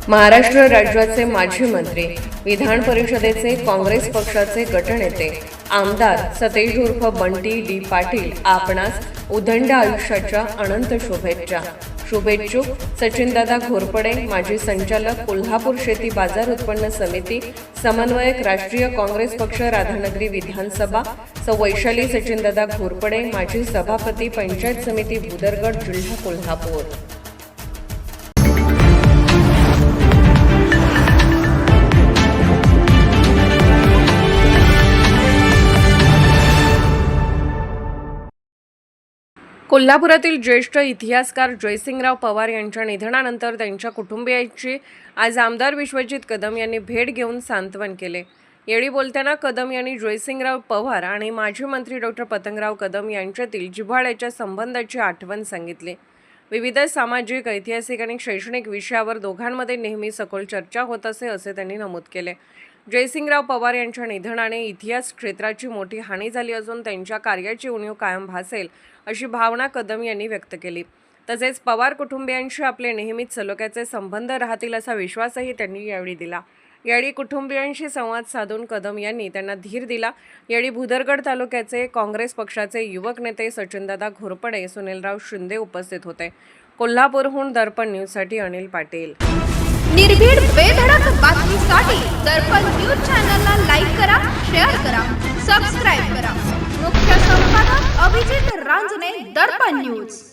महाराष्ट्र राज्याचे माजी मंत्री, विधान परिषदेचे काँग्रेस पक्षाचे गटनेते आमदार सतेज उर्फ बंटी डी पाटील आपणास उदंड आयुष्याच्या अनंत शुभेच्छा. शुभेच्छुक सचिनदादा घोरपडे, माजी संचालक कोल्हापूर शेती बाजार उत्पन्न समिती, समन्वयक राष्ट्रीय काँग्रेस पक्ष राधानगरी विधानसभा, सौ वैशाली सचिनदादा घोरपडे, माजी सभापती पंचायत समिती भुदरगड, जिल्हा कोल्हापूर. कोल्हापुरातील ज्येष्ठ इतिहासकार जयसिंगराव पवार यांच्या निधनानंतर त्यांच्या कुटुंबियांची आज आमदार विश्वजित कदम यांनी भेट घेऊन सांत्वन केले. यावेळी बोलताना कदम यांनी जयसिंगराव पवार आणि माजी मंत्री डॉक्टर पतंगराव कदम यांच्यातील जिव्हाळ्याच्या संबंधाची आठवण सांगितली. विविध सामाजिक, ऐतिहासिक आणि शैक्षणिक विषयावर दोघांमध्ये नेहमी सखोल चर्चा होत असे त्यांनी नमूद केले. जयसिंगराव पवार यांच्या निधनाने इतिहास क्षेत्राची मोठी हानी झाली असून त्यांच्या कार्याची उणीव कायम भासेल अशी भावना कदम यांनी व्यक्त केली. तसेच पवार कुटुंबियांशी आपले नेहमीच सलोख्याचे संबंध राहतील असा विश्वासही त्यांनी यावेळी दिला. यावेळी कुटुंबियांशी संवाद साधून कदम यांनी त्यांना धीर दिला. यावेळी भुदरगड तालुक्याचे काँग्रेस पक्षाचे युवक नेते सचिनदादा घोरपडे, सुनीलराव शिंदे उपस्थित होते. कोल्हापूरहून दर्पण न्यूजसाठी अनिल पाटील. निर्भीड बेधडक बातमीसाठी दर्पण न्यूज चॅनलला लाईक करा, शेअर करा, सबस्क्राईब करा. मुख्य संपादक अभिजित रांजणे, दर्पण न्यूज.